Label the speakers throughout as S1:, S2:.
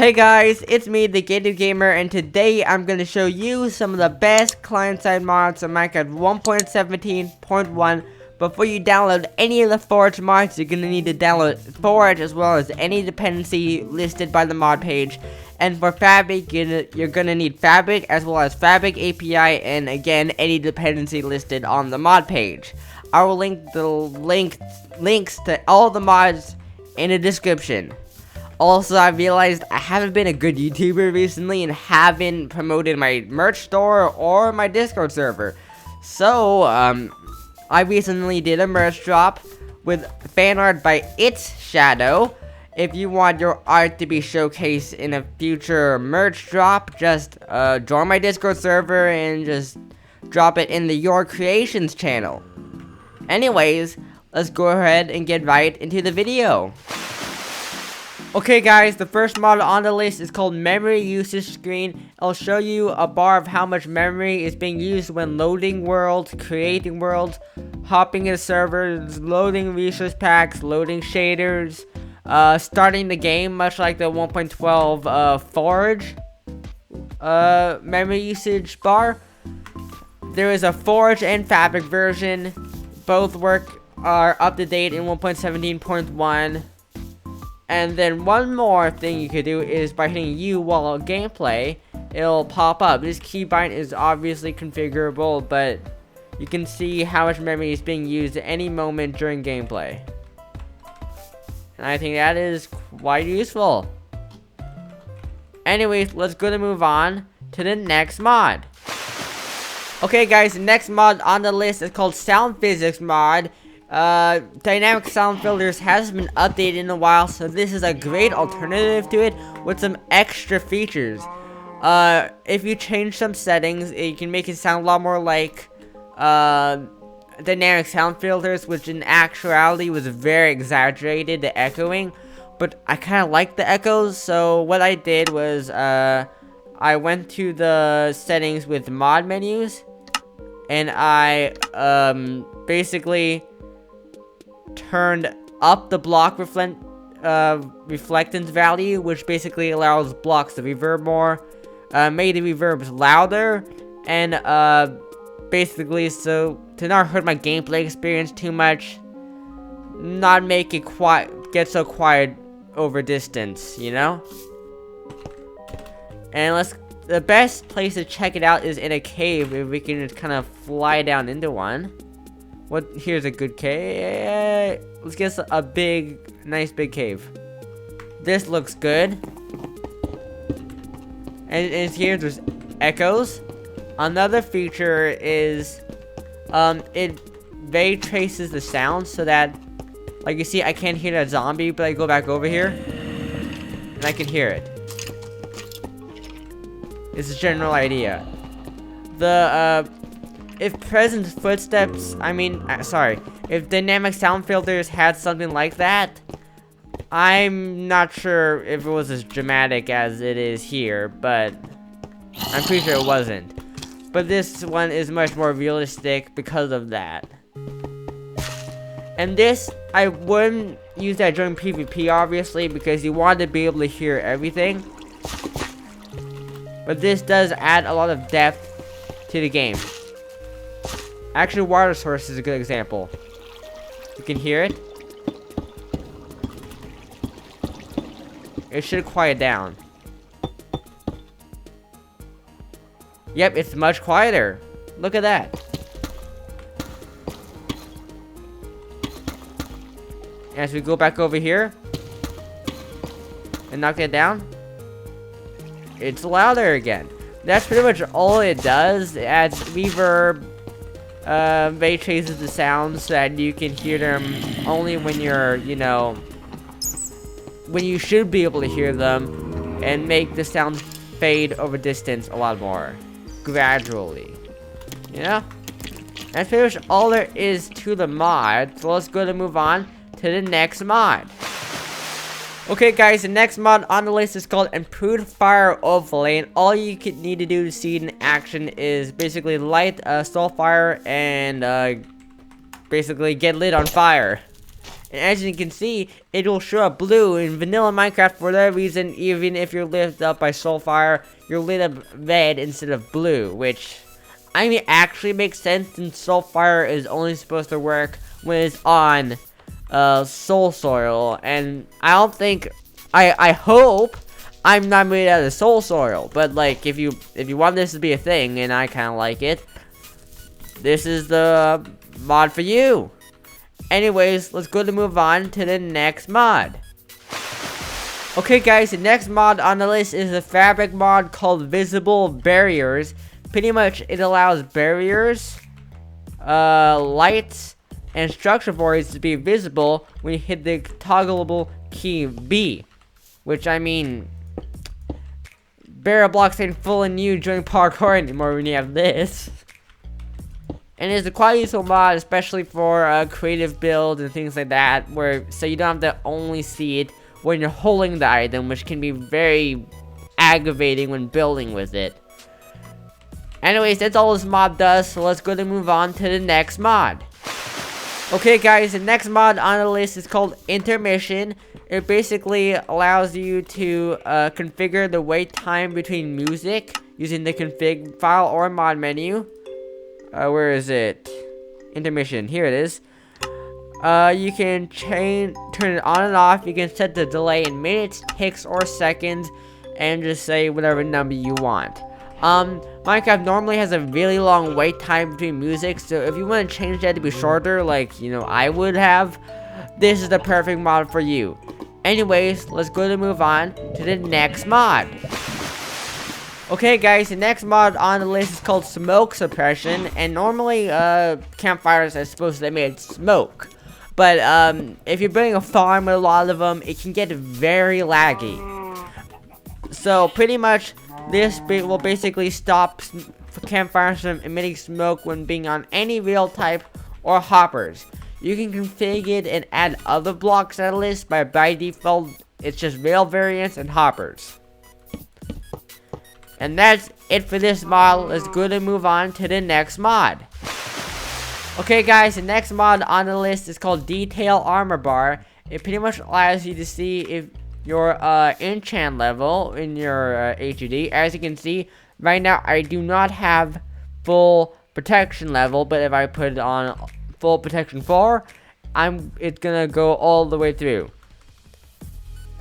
S1: Hey guys, it's me, the Gated Gamer, and today I'm going to show you some of the best client-side mods on Minecraft 1.17.1. Before you download any of the Forge mods, you're going to need to download Forge as well as any dependency listed by the mod page. And for Fabric, you're going to need Fabric as well as Fabric API and again, any dependency listed on the mod page. I will link the links to all the mods in the description. Also, I realized I haven't been a good YouTuber recently and haven't promoted my merch store or my Discord server. So, I recently did a merch drop with fan art by It's Shadow. If you want your art to be showcased in a future merch drop, just join my Discord server and just drop it in the Your Creations channel. Anyways, let's go ahead and get right into the video. Okay guys, the first mod on the list is called Memory Usage Screen. It'll show you a bar of how much memory is being used when loading worlds, creating worlds, hopping in servers, loading resource packs, loading shaders, starting the game, much like the 1.12 Forge memory usage bar. There is a Forge and Fabric version. Both are up to date in 1.17.1. And then one more thing you could do is by hitting U while gameplay, it'll pop up. This keybind is obviously configurable, but you can see how much memory is being used at any moment during gameplay. And I think that is quite useful. Anyways, let's go to move on to the next mod. Okay guys, the next mod on the list is called Sound Physics mod. Dynamic sound filters hasn't been updated in a while, so this is a great alternative to it with some extra features. If you change some settings, you can make it sound a lot more like dynamic sound filters, which in actuality was very exaggerated, the echoing. But I kind of like the echoes, so what I did was I went to the settings with mod menus, and I basically turned up the block reflectance value, which basically allows blocks to reverb more, made the reverbs louder, and basically so to not hurt my gameplay experience too much, not make it get so quiet over distance, you know. And the best place to check it out is in a cave, if we can just kind of fly down into one. Here's a good cave. Let's get a nice big cave. This looks good. And here there's echoes. Another feature is, it ray traces the sound so that, like you see, I can't hear that zombie, but I go back over here, and I can hear it. It's a general idea. If present footsteps, if dynamic sound filters had something like that, I'm not sure if it was as dramatic as it is here, but I'm pretty sure it wasn't. But this one is much more realistic because of that. And this, I wouldn't use that during PvP, obviously, because you want to be able to hear everything. But this does add a lot of depth to the game. Actually, water source is a good example. You can hear it. It should quiet down. Yep, it's much quieter. Look at that. As we go back over here and knock it down, it's louder again. That's pretty much all it does. It adds reverb, ray traces the sounds so that you can hear them only when you're, when you should be able to hear them, and make the sound fade over distance a lot more gradually. That's pretty much all there is to the mod. So let's go to move on to the next mod. Okay guys, the next mod on the list is called Improved Fire Overlay, and all you need to do to see it in action is basically light a soul fire and basically get lit on fire. And as you can see, it will show up blue. In vanilla Minecraft, for that reason, even if you're lit up by Soulfire, you're lit up red instead of blue, which, I mean, actually makes sense since Soulfire is only supposed to work when it's on soul soil. And I don't think, I hope I'm not made out of soul soil, but like if you want this to be a thing, and I kind of like it, this is the mod for you. Anyways, let's go to move on to the next mod. Okay guys, the next mod on the list is a fabric mod called Visible Barriers. Pretty much it allows barriers, lights, and structure boards to be visible when you hit the toggleable key B. Which, I mean, barrier blocks ain't fooling you during parkour anymore when you have this. And it's a quite useful mod, especially for creative builds and things like that, so you don't have to only see it when you're holding the item, which can be very aggravating when building with it. Anyways, that's all this mod does, so let's go to move on to the next mod. Okay guys, the next mod on the list is called Intermission. It basically allows you to configure the wait time between music using the config file or mod menu. Where is it? Intermission. Here it is. You can turn it on and off. You can set the delay in minutes, ticks, or seconds, and just say whatever number you want. Minecraft normally has a really long wait time between music, so if you want to change that to be shorter, like, you know, I would have, this is the perfect mod for you. Anyways, let's go to move on to the next mod. Okay guys, the next mod on the list is called Smoke Suppression, and normally campfires are supposed to emit smoke, but if you're building a farm with a lot of them, it can get very laggy. So pretty much this will basically stop campfires from emitting smoke when being on any rail type or hoppers. You can configure it and add other blocks to the list, but by default it's just rail variants and hoppers. And that's it for this mod. Let's go to move on to the next mod. Okay guys, the next mod on the list is called Detail Armor Bar. It pretty much allows you to see if your enchant level in your HUD. As you can see, right now I do not have full protection level, but if I put it on full protection 4, it's gonna go all the way through.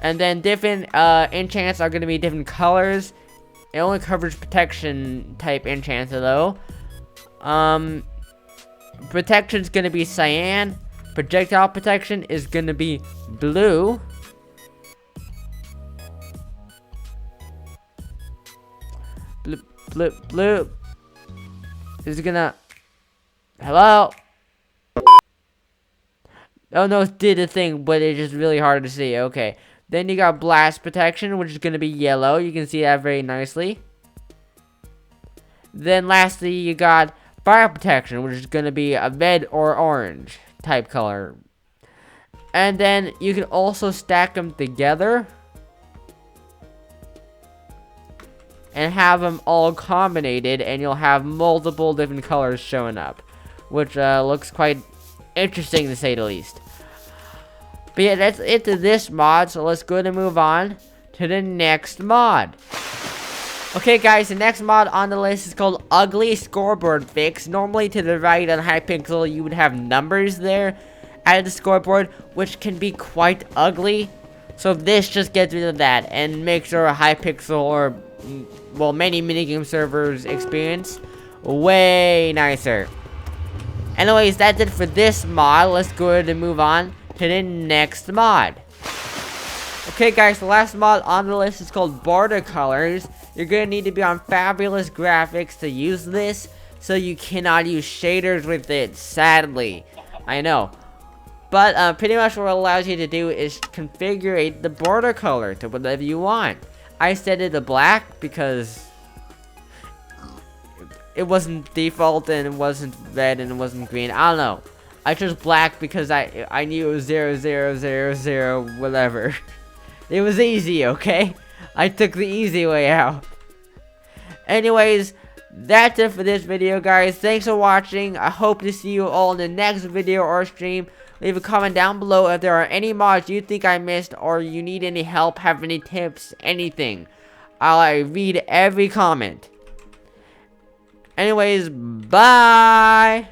S1: And then different enchants are gonna be different colors. It only covers protection type enchants though. Protection's gonna be cyan. Projectile protection is gonna be blue. Blue is gonna. Hello? Oh no, it did a thing, but it's just really hard to see. Okay. Then you got blast protection, which is going to be yellow. You can see that very nicely. Then lastly, you got fire protection, which is going to be a red or orange type color. And then you can also stack them together and have them all combinated, and you'll have multiple different colors showing up, which looks quite interesting to say the least. But yeah, that's it to this mod, so let's go and move on to the next mod. Okay guys, the next mod on the list is called Ugly Scoreboard Fix. Normally to the right on Hypixel you would have numbers there at the scoreboard, which can be quite ugly. So this just gets rid of that and makes our Hypixel or, well, many minigame servers experience way nicer. Anyways, that's it for this mod. Let's go ahead and move on to the next mod. Okay guys, the last mod on the list is called Border Colors. You're gonna need to be on fabulous graphics to use this, so you cannot use shaders with it, sadly. I know. But pretty much what it allows you to do is configure the border color to whatever you want. I set it to black because it wasn't default and it wasn't red and it wasn't green. I don't know. I chose black because I knew it was 0000 whatever. It was easy, okay? I took the easy way out. Anyways, that's it for this video, guys. Thanks for watching. I hope to see you all in the next video or stream. Leave a comment down below if there are any mods you think I missed, or you need any help, have any tips, anything. I'll read every comment. Anyways, bye!